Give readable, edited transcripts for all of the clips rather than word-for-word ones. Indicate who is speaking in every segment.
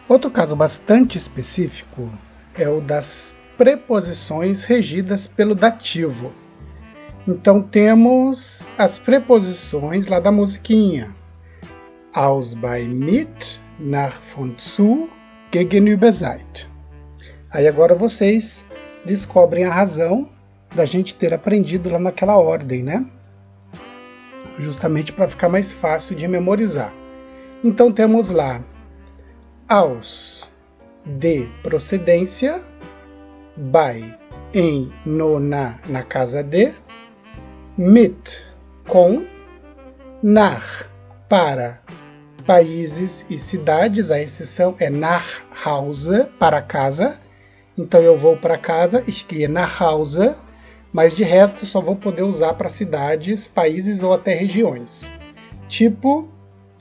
Speaker 1: Outro caso bastante específico é o das preposições regidas pelo dativo. Então temos as preposições lá da musiquinha. Aus bei mit, nach von zu, gegenüber seid. Aí agora vocês descobrem a razão da gente ter aprendido lá naquela ordem, né? Justamente para ficar mais fácil de memorizar. Então temos lá aus, de procedência, bei, em, no, na casa de, mit, com, nach, para países e cidades, a exceção é nach Hause, para casa, então eu vou para casa, ich gehe nach Hause, mas de resto só vou poder usar para cidades, países ou até regiões. Tipo,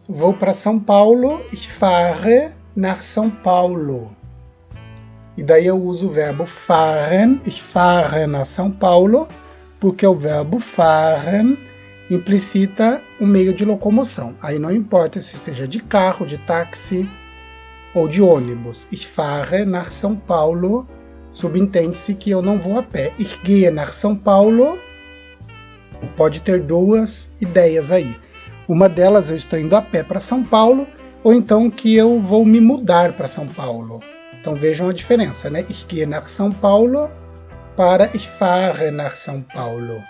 Speaker 1: vou para São Paulo, ich fahre nach São Paulo. E daí eu uso o verbo fahren, ich fahre nach São Paulo, porque o verbo fahren implicita um meio de locomoção. Aí não importa se seja de carro, de táxi ou de ônibus. Ich fahre nach São Paulo, subentende-se que eu não vou a pé. Ich gehe nach São Paulo pode ter duas ideias aí. Uma delas, eu estou indo a pé para São Paulo, ou então que eu vou me mudar para São Paulo. Então vejam a diferença, né? Ich gehe nach São Paulo para ich fahre nach São Paulo.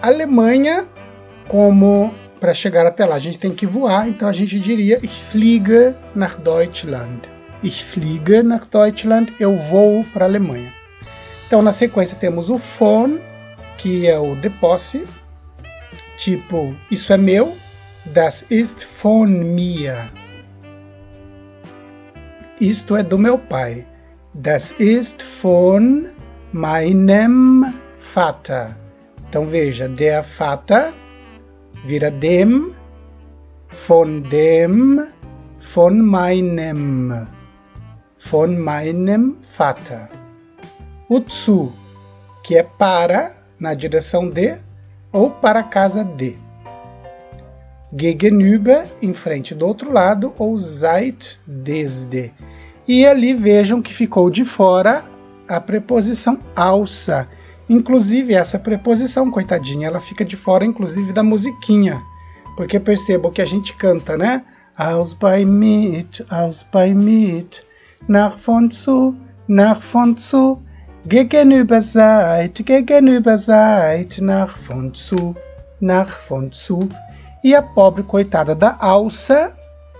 Speaker 1: Alemanha, como para chegar até lá a gente tem que voar, então a gente diria ich fliege nach Deutschland. Ich fliege nach Deutschland, eu vou para a Alemanha. Então na sequência temos o von, que é o de posse, tipo, isso é meu, das ist von mir. Isto é do meu pai. Das ist von meinem Vater. Então veja, der Vater vira dem, von meinem Vater. O zu, que é para, na direção de, ou para a casa de. Gegenüber, em frente do outro lado, ou seit, desde. E ali vejam que ficou de fora a preposição außer. Inclusive essa preposição, coitadinha, ela fica de fora inclusive da musiquinha. Porque percebam que a gente canta, né? Aus bei mit, nach von zu, gegenüber seid, nach von zu. E a pobre coitada da alça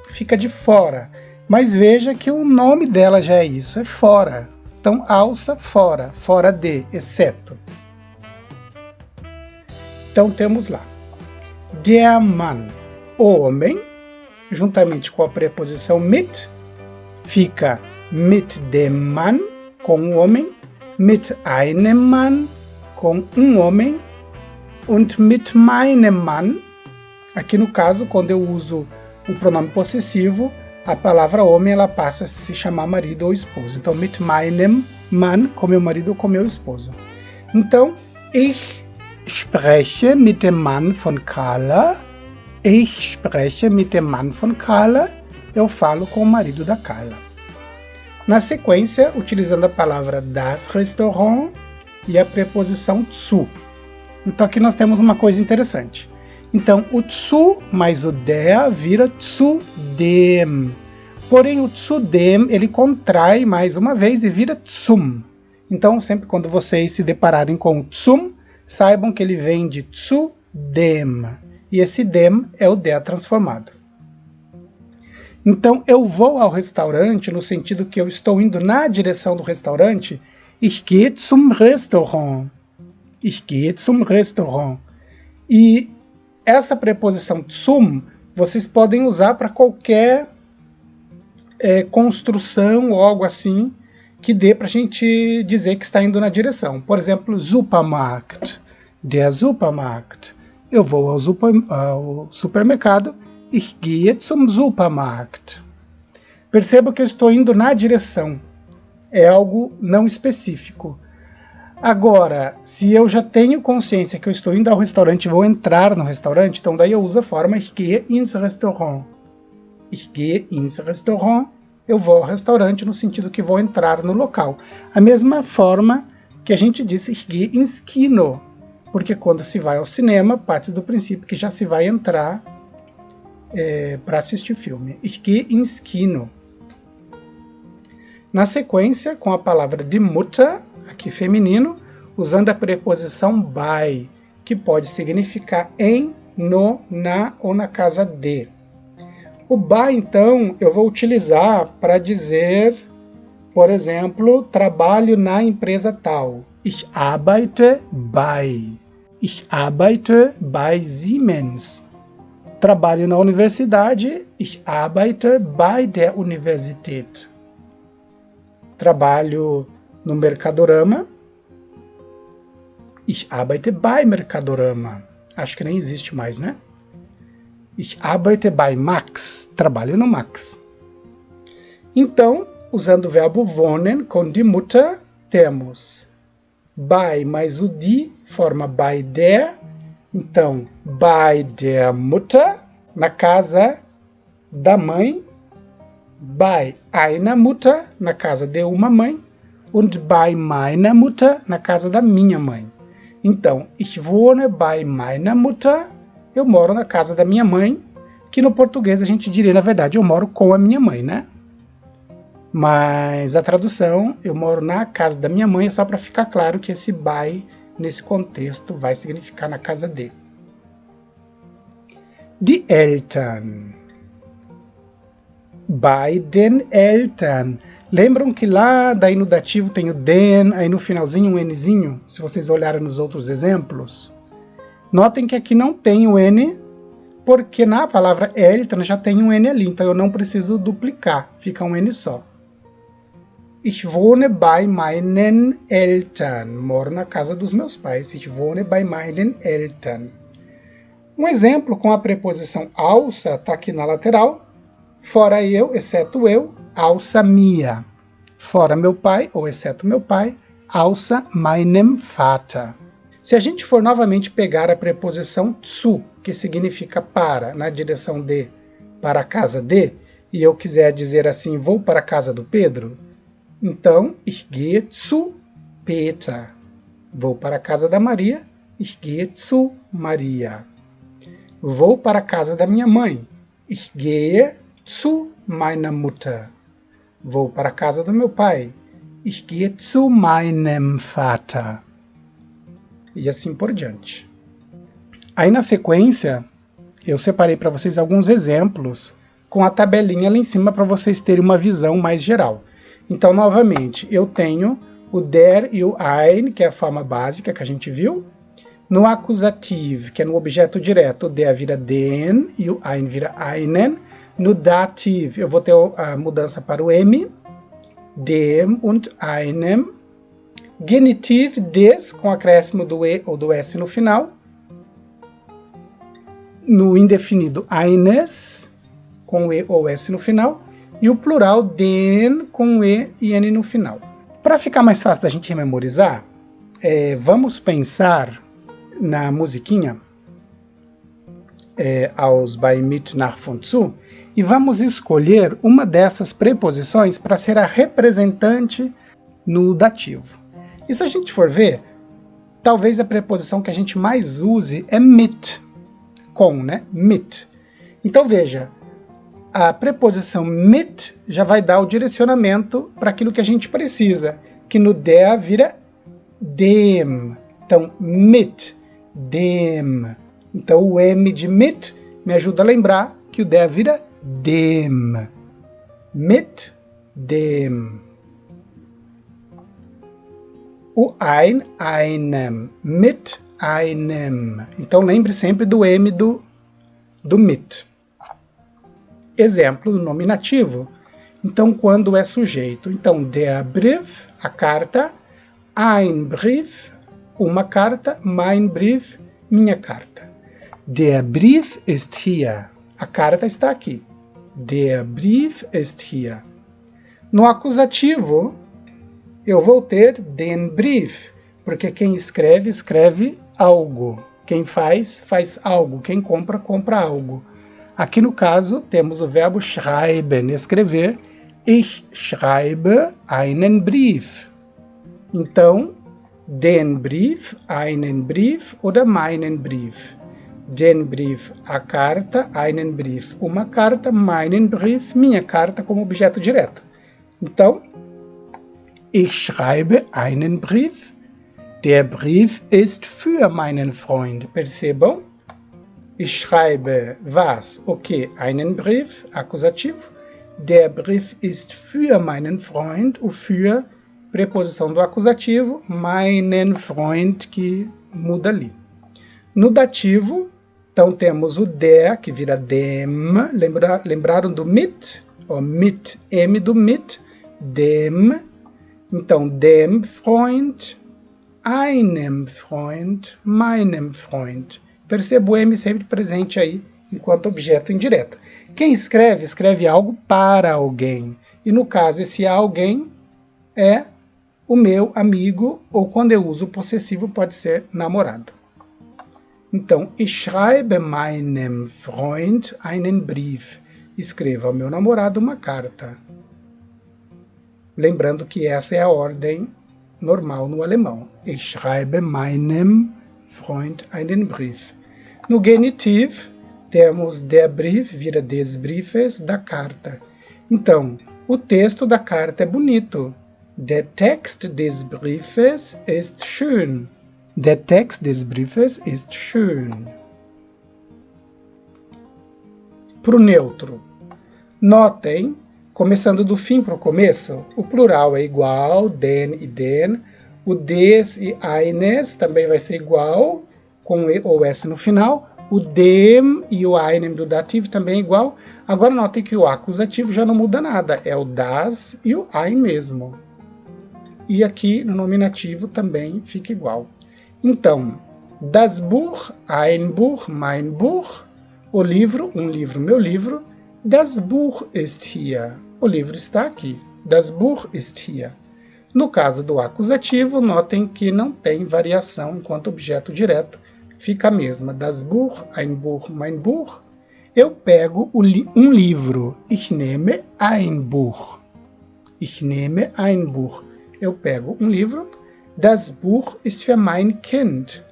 Speaker 1: fica de fora. Mas veja que o nome dela já é isso, é fora. Então, alça, fora, fora de, exceto. Então, temos lá. Der Mann, o homem, juntamente com a preposição mit, fica mit dem Mann, com o homem, mit einem Mann, com um homem, und mit meinem Mann. Aqui no caso, quando eu uso o pronome possessivo, a palavra homem ela passa a se chamar marido ou esposo. Então, mit meinem Mann, com meu marido ou com meu esposo. Então, ich spreche mit dem Mann von Carla. Ich spreche mit dem Mann von Carla. Eu falo com o marido da Carla. Na sequência, utilizando a palavra das Restaurant e a preposição zu. Então, aqui nós temos uma coisa interessante. Então, o zu mais o der vira zu dem. Porém, o zu dem, ele contrai mais uma vez e vira zum. Então, sempre quando vocês se depararem com o zum, saibam que ele vem de zu dem. E esse dem é o der transformado. Então, eu vou ao restaurante no sentido que eu estou indo na direção do restaurante. Ich gehe zum Restaurant. Ich gehe zum Restaurant. E essa preposição zum, vocês podem usar para qualquer construção ou algo assim que dê para a gente dizer que está indo na direção. Por exemplo, Supermarkt. Der Supermarkt. Eu vou ao supermercado. Ich gehe zum Supermarkt. Perceba que eu estou indo na direção. É algo não específico. Agora, se eu já tenho consciência que eu estou indo ao restaurante e vou entrar no restaurante, então daí eu uso a forma ich gehe ins Restaurant. Ich gehe ins Restaurant, eu vou ao restaurante no sentido que vou entrar no local. A mesma forma que a gente disse ich gehe ins Kino, porque quando se vai ao cinema, parte do princípio que já se vai entrar para assistir o filme. Ich gehe ins Kino. Na sequência, com a palavra de Mutter, aqui feminino, usando a preposição bei, que pode significar em, no, na ou na casa de. O bei, então, eu vou utilizar para dizer, por exemplo, trabalho na empresa tal. Ich arbeite bei. Ich arbeite bei Siemens. Trabalho na universidade. Ich arbeite bei der Universität. Trabalho no Mercadorama. Ich arbeite bei Mercadorama. Acho que nem existe mais, né? Ich arbeite bei Max. Trabalho no Max. Então, usando o verbo wohnen com die Mutter, temos bei mais o die, forma bei der. Então, bei der Mutter, na casa da mãe. Bei einer Mutter, na casa de uma mãe. Und bei meiner Mutter, na casa da minha mãe. Então, ich wohne bei meiner Mutter, eu moro na casa da minha mãe, que no português a gente diria, na verdade, eu moro com a minha mãe, né? Mas a tradução, eu moro na casa da minha mãe, é só para ficar claro que esse bei, nesse contexto, vai significar na casa de. Die Eltern. Bei den Eltern. Lembram que lá daí no dativo tem o den, aí no finalzinho um nzinho, se vocês olharem nos outros exemplos? Notem que aqui não tem o n, porque na palavra Eltern já tem um n ali, então eu não preciso duplicar, fica um n só. Ich wohne bei meinen Eltern. Moro na casa dos meus pais. Ich wohne bei meinen Eltern. Um exemplo com a preposição außer está aqui na lateral. Fora eu, exceto eu, außer mir. Fora meu pai, ou exceto meu pai, außer meinem Vater. Se a gente for novamente pegar a preposição zu, que significa para, na direção de, para a casa de, e eu quiser dizer assim, vou para a casa do Pedro, então, ich gehe zu Peter. Vou para a casa da Maria, ich gehe zu Maria. Vou para a casa da minha mãe, ich gehe zu meiner Mutter. Vou para a casa do meu pai. Ich gehe zu meinem Vater. E assim por diante. Aí na sequência, eu separei para vocês alguns exemplos com a tabelinha lá em cima para vocês terem uma visão mais geral. Então, novamente, eu tenho o der e o ein, que é a forma básica que a gente viu. No acusativo, que é no objeto direto, o der vira den e o ein vira einen. No dativ, eu vou ter a mudança para o M, dem und einem. Genitiv, des, com acréscimo do E ou do S no final. No indefinido, eines, com E ou S no final. E o plural, den, com E e N no final. Para ficar mais fácil da gente memorizar, vamos pensar na musiquinha, aus bei mit nach von zu, e vamos escolher uma dessas preposições para ser a representante no dativo. E se a gente for ver, talvez a preposição que a gente mais use é mit, com, né? Mit. Então veja, a preposição mit já vai dar o direcionamento para aquilo que a gente precisa, que no der vira dem. Então, mit, dem. Então o M de mit me ajuda a lembrar que o der vira dem. Mit dem. O ein, einem. Mit einem. Então lembre sempre do M do mit. Exemplo do nominativo. Então quando é sujeito. Então der Brief, a carta. Ein Brief, uma carta. Mein Brief, minha carta. Der Brief ist hier. A carta está aqui. Der Brief ist hier. No acusativo, eu vou ter den Brief, porque quem escreve, escreve algo. Quem faz, faz algo. Quem compra, compra algo. Aqui no caso, temos o verbo schreiben, escrever. Ich schreibe einen Brief. Então, den Brief, einen Brief oder meinen Brief. Den Brief, a carta, einen Brief, uma carta, meinen Brief, minha carta como objeto direto. Então, ich schreibe einen Brief. Der Brief ist für meinen Freund. Percebam? Ich schreibe was? O que? Einen Brief, acusativo. Der Brief ist für meinen Freund. O für, preposição do acusativo. Meinen Freund, que muda ali. No dativo, então temos o der, que vira dem. Lembraram do mit? O mit, M do mit. Dem. Então, dem Freund, einem Freund, meinem Freund. Perceba o M sempre presente aí, enquanto objeto indireto. Quem escreve, escreve algo para alguém. E no caso, esse alguém é o meu amigo, ou quando eu uso o possessivo, pode ser namorado. Então, ich schreibe meinem Freund einen Brief. Escreva ao meu namorado uma carta. Lembrando que essa é a ordem normal no alemão. Ich schreibe meinem Freund einen Brief. No genitiv, temos der Brief, vira des Briefes, da carta. Então, o texto da carta é bonito. Der Text des Briefes ist schön. Der Text des Briefes ist schön. Para o neutro. Notem, começando do fim para o começo, o plural é igual, den e den. O des e eines também vai ser igual, com e ou s no final. O dem e o einem do dativo também é igual. Agora notem que o acusativo já não muda nada, é o das e o ein mesmo. E aqui no nominativo também fica igual. Então, das Buch, ein Buch, mein Buch, o livro, um livro, meu livro. Das Buch ist hier. O livro está aqui. Das Buch ist hier. No caso do acusativo, notem que não tem variação enquanto objeto direto. Fica a mesma. Das Buch, ein Buch, mein Buch. Eu pego um livro. Ich nehme ein Buch. Ich nehme ein Buch. Eu pego um livro. Das Buch ist für mein Kind.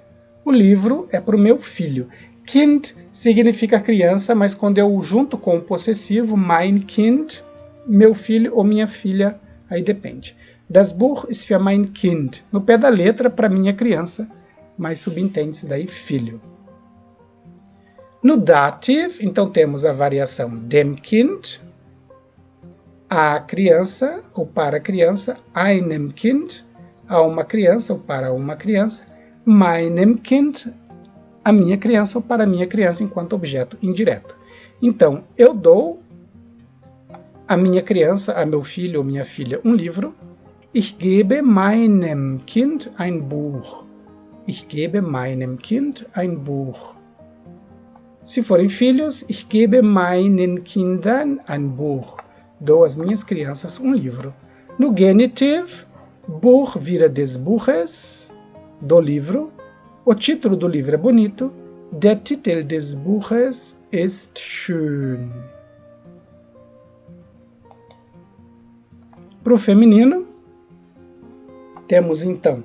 Speaker 1: O livro é para o meu filho. Kind significa criança, mas quando eu junto com o possessivo, mein Kind, meu filho ou minha filha, aí depende. Das Buch ist für mein Kind. No pé da letra, para minha criança, mas subentende-se daí filho. No dative, então temos a variação dem Kind, a criança ou para a criança, einem Kind, a uma criança ou para uma criança, meinem Kind, a minha criança ou para a minha criança enquanto objeto indireto. Então, eu dou a minha criança, a meu filho ou minha filha, um livro. Ich gebe meinem Kind ein Buch. Ich gebe meinem Kind ein Buch. Se forem filhos, ich gebe meinen Kindern ein Buch. Dou às minhas crianças um livro. No genitive, Buch vira des Buches, do livro. O título do livro é bonito. Der Titel des Buches ist schön. Para o feminino, temos então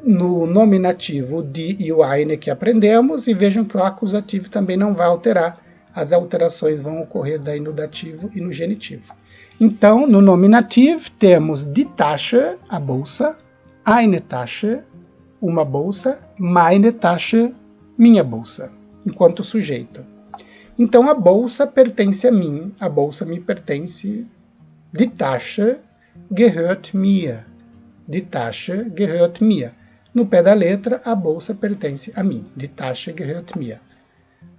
Speaker 1: no nominativo o die e o eine que aprendemos, e vejam que o acusativo também não vai alterar. As alterações vão ocorrer daí no dativo e no genitivo. Então, no nominativo, temos die Tasche, a bolsa, eine Tasche, uma bolsa, meine Tasche, minha bolsa, enquanto sujeito. Então, a bolsa pertence a mim, a bolsa me pertence. Die Tasche gehört mir. Die Tasche gehört mir. No pé da letra, a bolsa pertence a mim. Die Tasche gehört mir.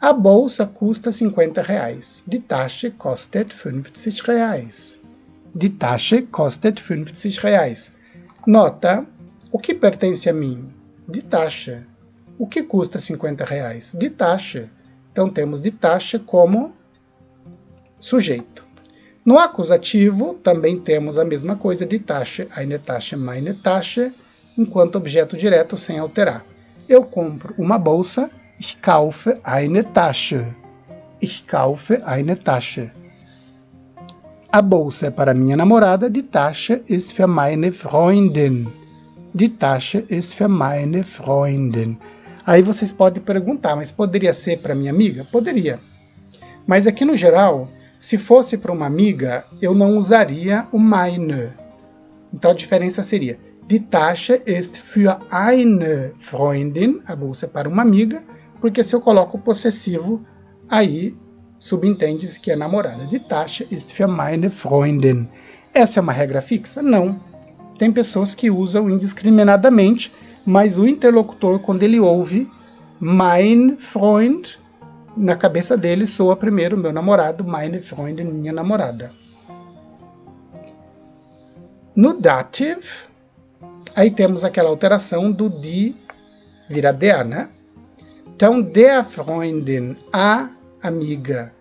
Speaker 1: A bolsa custa R$50. Die Tasche kostet R$50. Die Tasche kostet R$50. Nota, o que pertence a mim? Die Tasche. O que custa R$50? Die Tasche. Então temos die Tasche como sujeito. No acusativo, também temos a mesma coisa de Tasche, eine Tasche, meine Tasche, enquanto objeto direto sem alterar. Eu compro uma bolsa, ich kaufe eine Tasche. Ich kaufe eine Tasche. A bolsa é para minha namorada, die Tasche ist für meine Freundin. Die Tasche ist für meine Freundin. Aí vocês podem perguntar, mas poderia ser para minha amiga? Poderia. Mas aqui no geral, se fosse para uma amiga, eu não usaria o meine. Então a diferença seria, die Tasche ist für eine Freundin, a bolsa é para uma amiga, porque se eu coloco o possessivo, aí subentende-se que é namorada. Die Tasche ist für meine Freundin. Essa é uma regra fixa? Não. Tem pessoas que usam indiscriminadamente, mas o interlocutor, quando ele ouve mein Freund, na cabeça dele soa primeiro meu namorado, meine Freundin, minha namorada. No dative, aí temos aquela alteração do die vira der, né? Então, der Freundin, a amiga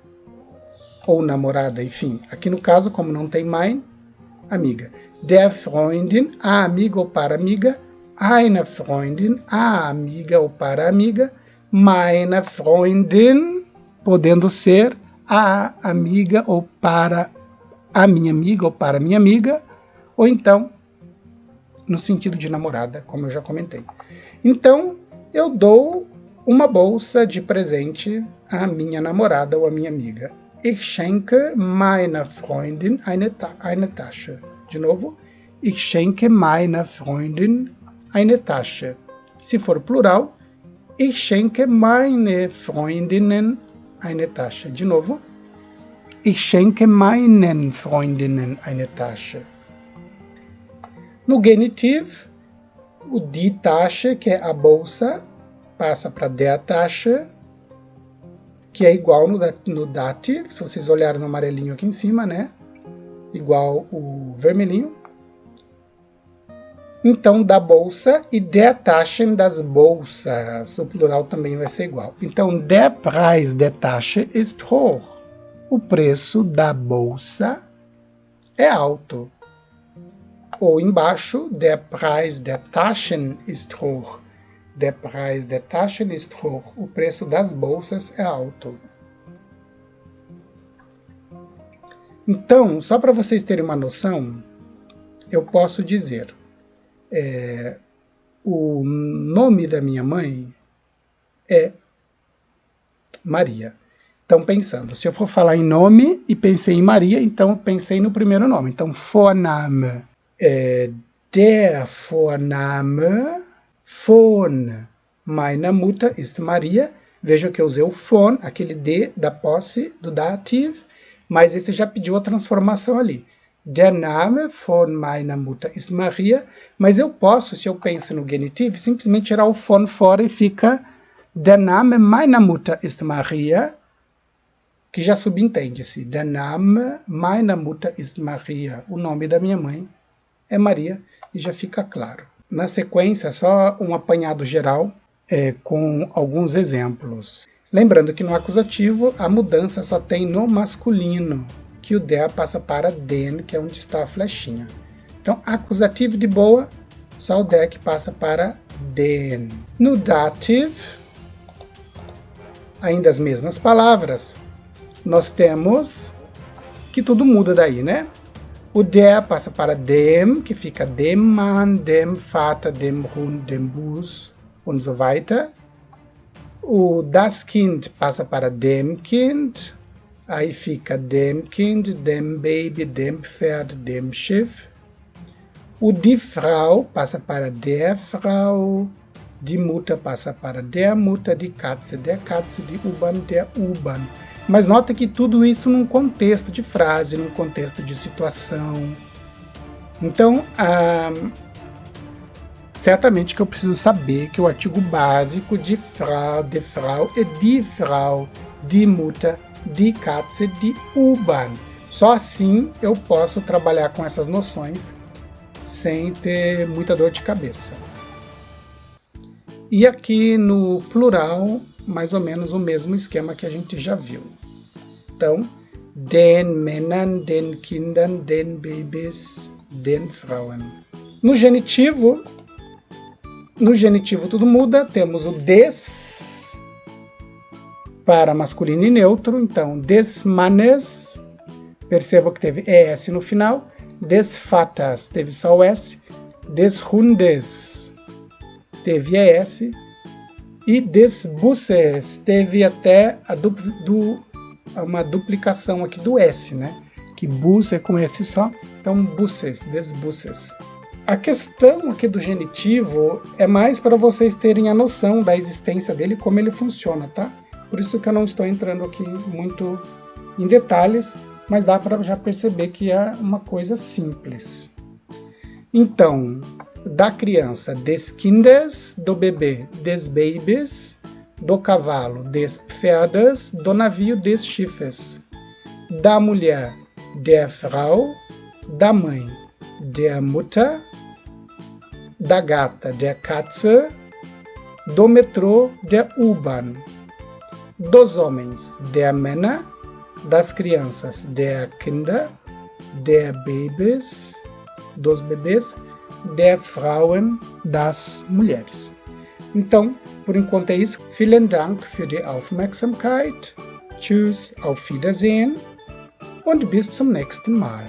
Speaker 1: ou namorada, enfim. Aqui no caso, como não tem mein, amiga. Der Freundin, a amiga ou para amiga. Eine Freundin, a amiga ou para amiga. Meine Freundin, podendo ser a amiga ou para a minha amiga ou para a minha amiga. Ou então, no sentido de namorada, como eu já comentei. Então, eu dou uma bolsa de presente à minha namorada ou à minha amiga. Ich schenke meiner Freundin eine Tasche. De novo, ich schenke meiner Freundin eine Tasche. Se for plural, ich schenke meine Freundinnen eine Tasche. De novo, ich schenke meinen Freundinnen eine Tasche. No genitiv, o die Tasche, que é a bolsa, passa para der Tasche, que é igual no dative, se vocês olharem no amarelinho aqui em cima, né? Igual o vermelhinho. Então, da bolsa e der Taschen, das bolsas. O plural também vai ser igual. Então, der Preis der Tasche ist hoch. O preço da bolsa é alto. Ou embaixo, der Preis der Taschen ist hoch. Der Preis der Taschen ist hoch. O preço das bolsas é alto. Então, só para vocês terem uma noção, eu posso dizer, o nome da minha mãe é Maria. Então, pensando, se eu for falar em nome e pensei em Maria, então eu pensei no primeiro nome. Então, Vorname. Der Vorname von meiner Mutter ist Maria. Vejam que eu usei o von, aquele D da posse, do dative, mas esse já pediu a transformação ali. Der Name von meiner Mutter ist Maria, mas eu posso, se eu penso no genitive, simplesmente tirar o von fora e fica Der Name meiner Mutter ist Maria, que já subentende-se. Der Name meiner Mutter ist Maria. O nome da minha mãe é Maria, e já fica claro. Na sequência, só um apanhado geral com alguns exemplos. Lembrando que no acusativo a mudança só tem no masculino, que o der passa para den, que é onde está a flechinha. Então, acusativo de boa, só o der que passa para den. No dative, ainda as mesmas palavras, nós temos que tudo muda daí, né? O der passa para dem, que fica dem Mann, dem Vater, dem Hund, dem Bus und so weiter. O das Kind passa para dem Kind, aí fica dem Kind, dem Baby, dem Pferd, dem Schiff. O die Frau passa para der Frau, die Mutter passa para der Mutter, die Katze, der Katze, die U-Bahn, der U-Bahn. Mas nota que tudo isso num contexto de frase, num contexto de situação. Então, certamente que eu preciso saber que o artigo básico de Frau é die Frau, die Mutter, die Katze, die U-Bahn. Só assim eu posso trabalhar com essas noções sem ter muita dor de cabeça. E aqui no plural, mais ou menos o mesmo esquema que a gente já viu. Então, den Männern, den Kindern, den Babys, den Frauen. No genitivo tudo muda, temos o des para masculino e neutro, então des Mannes, perceba que teve ES no final, des Vaters teve só o S, des Hundes teve ES, e des Busses teve até uma duplicação aqui do S, né? Que bus é com S só, então Busses, des Busses. A questão aqui do genitivo é mais para vocês terem a noção da existência dele, como ele funciona, tá? Por isso que eu não estou entrando aqui muito em detalhes, mas dá para já perceber que é uma coisa simples. Então, da criança, des Kindes, do bebê, des Babys, do cavalo, des Pferdes, do navio, des Schiffes, da mulher, der Frau, da mãe, der Mutter, da gata, der Katze, do metrô, der U-Bahn, dos homens, der Männer, das crianças, der Kinder, der Babys, dos bebês, der Frauen, das mulheres. Então, por enquanto é isso. Vielen Dank für die Aufmerksamkeit. Tschüss, auf Wiedersehen und bis zum nächsten Mal.